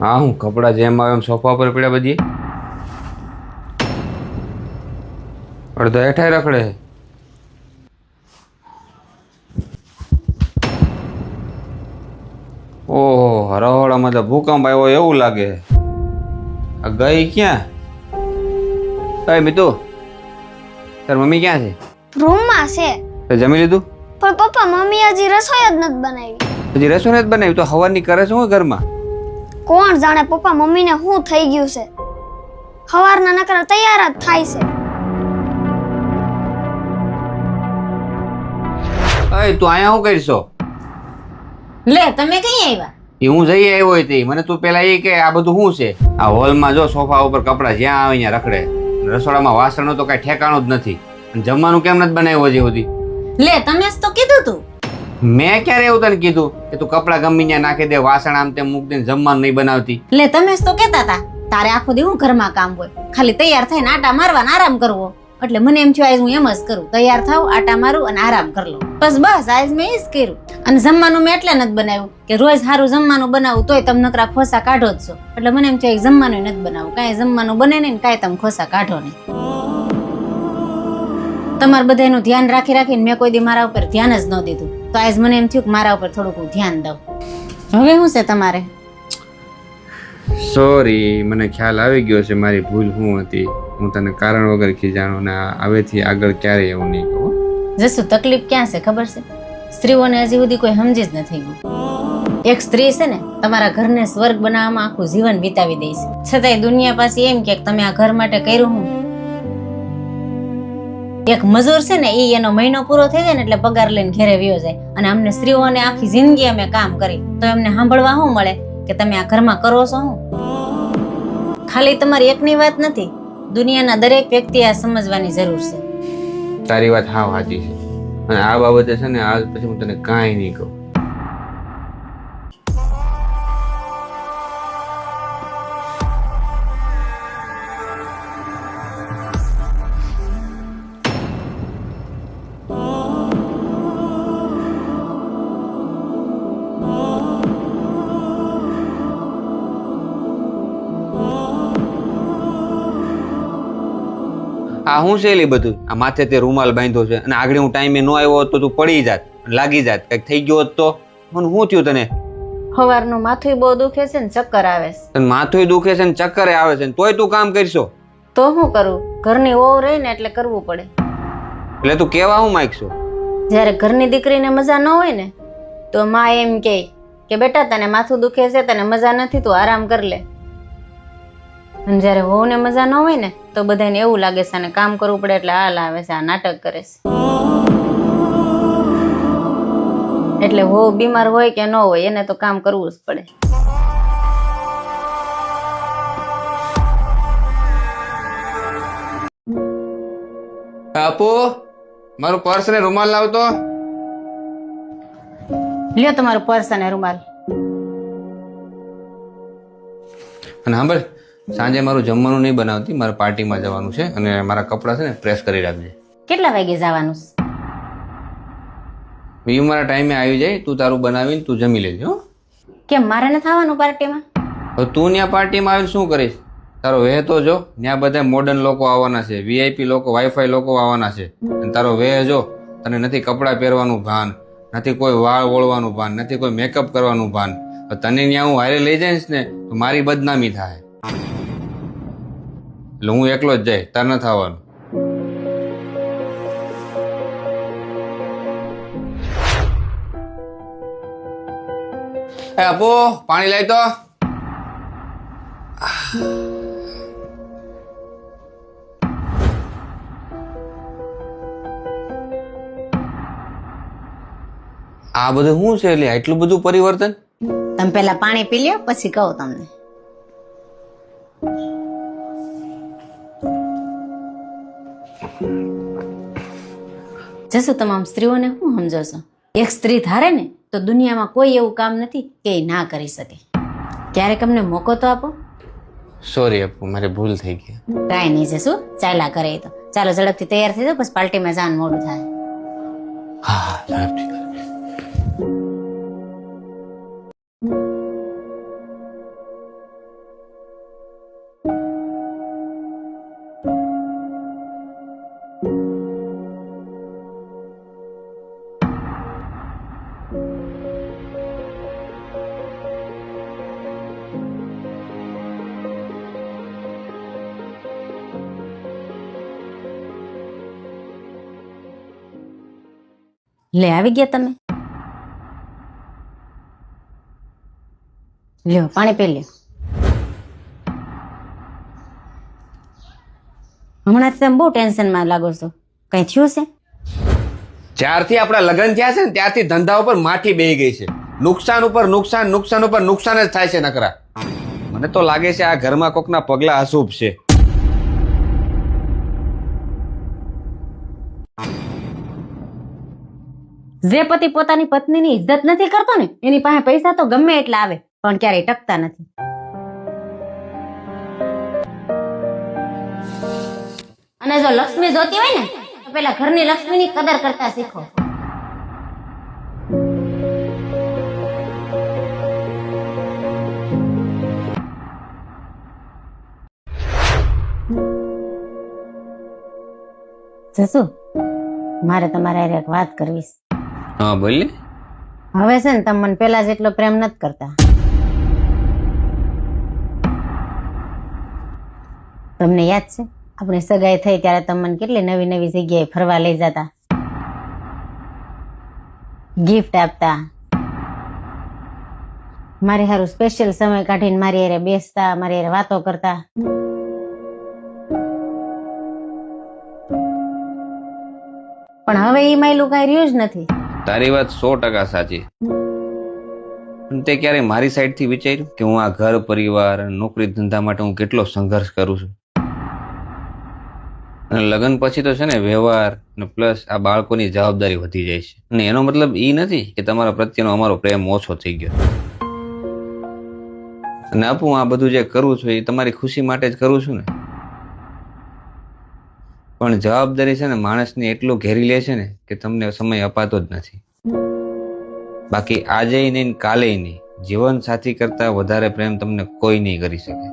હા, હું કપડા જેમ આવે એમ સોફા પર પડ્યા બધી અડધો હેઠાય રખડે છે. ઓહો, હરાવડામાં તો ભૂકંપ આવ્યો એવું લાગે. આ ગઈ ક્યાં? અય મિતુ, તાર મમ્મી ક્યાં છે? રૂમમાં છે. તે જમી લીધું? પણ પપ્પા મમ્મી હજી રસોઈ જ નથી બનાવી. હજી રસોઈ નથી બનાવી તો હવાની કરે છે હું ઘરમાં? કોણ જાણે પપ્પા મમ્મીને શું થઈ ગયું છે. સવારના નકરા તૈયાર જ થાય છે. અય તું અહીંયા શું કરશો? લે તમે કઈ આવ્યા? એ હું જઈ આવ્યો હોય તે મને તું પેલા એ કે આ બધું શું છે? આ હોલમાં જો સોફા ઉપર કપડા જ્યાં આવે ત્યાં રખડે. રસોડામાં વાસણો તો કઈ ઠેકાણું જ નથી. અને જમવાનું કેમ નથી બનાવ્યું હજી સુધી? લે તમે જ તો કીધું તું. મેં ક્યારે એવું તને કીધું કે તું કપડા ગમી ત્યાં નાખી દે, વાસણ આમ તેમ મૂકી દે, જમવાનું નહીં બનાવતી? લે તમે જ તો કહેતા હતા તારે આખો દી હું ઘરમાં કામ હોય, ખાલી તૈયાર થઈને આટા મારવાના આરામ કરવો. એટલે મને એમ થયું આજ હું એમ જ કરું, તૈયાર થાવ, આટા મારું અને આરામ કરી લઉં. બસ આજ મેં એ જ કર્યું. અને જમવાનું મેં એટલે નથી બનાવ્યું કે રોજ સારું જમવાનું બનાવું તોય તમે નકરા ખોસા કાઢો જ છો. એટલે મને એમ થયું જમવાનું નથી બનાવું, કાંઈ જમવાનું બને નહીં ને કાંઈ તમે ખોસા કાઢો નહીં. તમારે બધાનું ધ્યાન રાખી રાખીને મેં કોઈ દી મારા ઉપર ધ્યાન જ ન દીધું. તો આજ મને એમ થયું કે મારા ઉપર થોડુંક હું ધ્યાન દઉં. હવે શું છે તમારે? સોરી, મને ખ્યાલ આવી ગયો છે મારી ભૂલ શું હતી. હું તને કારણ વગર ખીજાણું ને હવેથી આગળ ક્યારેય એવું નહીં કહું. જસુ તકલીફ ક્યાં છે ખબર છે? સ્ત્રીઓને હજી સુધી કોઈ સમજી જ નથી ગયું. એક સ્ત્રી છે ને તમારા ઘરને સ્વર્ગ બનાવવામાં આખું જીવન વિતાવી દે છે, છતાંય દુનિયા પાસે એમ કે તમે આ ઘર માટે કર્યું હું. એક મજૂર છે ને એ એનો મહિનો પૂરો થઈ જાય ને એટલે પગાર લઈને ઘરે વયો જાય. અને અમને સ્ત્રીઓને આખી જિંદગી અમે કામ કરી તો એમને સાંભળવા શું મળે કે તમે આ ઘરમાં કરો છો શું? ખાલી તમારી એકની વાત નથી, દુનિયાના દરેક વ્યક્તિ આ સમજવાની જરૂર છે. તારી વાત હાવ સાચી છે અને આ બાબતે છે ને આજ પછી હું તને કાંઈ નહીં કહું. આ હું છે બધું? આ માથે તે રૂમાલ બાંધ્યો છે અને આગળ હું ટાઈમે ન આવ્યો હોત તો તું પડી જાત, લાગી જાત, કઈક થઈ ગયો હોત તો મને શું થયું તને? સવારનું માથું બહુ દુખે છે ને ચક્કર આવે છે. તને માથું દુખે છે ને ચક્કરે આવે છે ને તોય તું કામ કરશો? તો શું કરું, ઘરની વહુ રહી ને એટલે કરવું પડે. એટલે તું કેવા હું માંગશો? જયારે ઘરની દીકરીને મજા ન હોય ને તો માં એમ કે બેટા તને માથું દુખે છે, તને મજા નથી, તું આરામ કરી લે. અને જયારે વહુને મજા ન હોય ને તો બધાને એવું લાગે છે અને કામ કરવું પડે એટલે હાલ આવે છે, આ નાટક કરે છે. એટલે વહુ બીમાર હોય કે ન હોય એને તો કામ કરવું જ પડે. આપો મારું પર્સ ને રૂમાલ લાવતો. લ્યો તમારું પર્સ અને રૂમાલ. અને સાંભળ, સાંજે મારું જમવાનું નહીં બનાવતી, મારે પાર્ટીમાં જવાનું છે અને મારા કપડાં છે ને પ્રેસ કરી રાખજે. કેટલા વાગે જવાનું? એ મારા ટાઈમે આવી જાય, તું તારું બનાવીને તું જમી લેજે. હો કેમ મારે નથી આવવાનું પાર્ટીમાં? હવે તું ત્યાં પાર્ટીમાં આવીને શું કરીશ? તારો વેહ તો જો, ત્યાં બધા મોડર્ન લોકો આવવાના છે, વીઆઈપી લોકો, વાઈફાઈ લોકો આવવાના છે. અને તારો વેહ જો, તને નથી કપડાં પહેરવાનું ભાન, નથી કોઈ વાળ ઓળવાનું ભાન, નથી કોઈ મેકઅપ કરવાનું ભાન. તને ત્યાં હું હારે લઈ જઈશ ને તો મારી બદનામી થાય. એટલે હું એકલો જ જાય, તાર નથી આવવાનું. આપો પાણી લાય તો. આ બધું શું છે? એટલે આટલું બધું પરિવર્તન? તમે પેલા પાણી પી લ્યો પછી કહું તમને. જશો તમામ સ્ત્રીઓને શું સમજો છો? એક સ્ત્રી ધારે ને તો દુનિયામાં કોઈ એવું કામ નથી કે એ ના કરી શકે. ક્યારેક અમને મોકો તો આપો. સોરી આપુ, મારી ભૂલ થઈ ગઈ. કાંઈ નહીં જશું, ચાલ્યા કરે તો. ચાલો ઝડપથી તૈયાર થઈ જાઓ પછી પાર્ટીમાં જવાનું મોડું થાય. હા ઝડપથી. લે આવી ગયા તમે. લ્યો પાણી પી લ્યો. હમણાં તમે બહુ ટેન્શનમાં લાગો છો. કઈ થયું છે? જ્યારથી આપણા લગ્ન થયા છે ને ત્યારથી ધંધા ઉપર માઠી બેહી ગઈ છે. નુકસાન ઉપર નુકસાન, નુકસાન ઉપર નુકસાન જ થાય છે નકરા. મને તો લાગે છે આ ઘરમાં કોકના પગલા અશુભ છે. જે પતિ પોતાની પત્નીની ઇજ્જત નથી કરતો ને એની પાસે પૈસા તો ગમે એટલા આવે પણ ક્યારેય ટકતા નથી. અને જો લક્ષ્મી જોતી હોય ને તો પેલા ઘરની લક્ષ્મીની કદર કરતા શીખો. જસુ મારે તમારે હારે એક વાત કરવી છે. હા બોલ ને. હવે છે ને તમે મને પેલા જેટલો પ્રેમ નથી કરતા. તમને યાદ છે આપણી સગાઈ થઈ ત્યારે તમે મને કેટલી નવી નવી જગ્યાએ ફરવા લઈ જતા, ગિફ્ટ આપતા, મારી હારું સ્પેશિયલ સમય કાઢીને મારી હારે બેસતા, મારી હારે વાતો કરતા. પણ હવે એ માયલું કઈ રહ્યું જ નથી. તારી વાત 100% સાચી. પણ તે ક્યારે મારી સાઈડ થી વિચાર્યું કે હું આ ઘર પરિવાર અને નોકરી ધંધા માટે હું કેટલો સંઘર્ષ કરું છું? અને લગ્ન પછી તો છે ને વ્યવહાર અને પ્લસ આ બાળકોની જવાબદારી વધી જાય છે. અને એનો મતલબ એ નથી કે તમારા પ્રત્યેનો અમારો પ્રેમ ઓછો થઈ ગયો. અને આપું આ બધું જે કરું છું એ તમારી ખુશી માટે જ કરું છું ને. પણ જવાબદારી છે ને માણસને એટલું ઘેરી લે છે ને કે તમને સમય અપાતો જ નથી. બાકી આજે નહીં કાલે નહીં, જીવન સાથી કરતા વધારે પ્રેમ તમને કોઈ નહીં કરી શકે.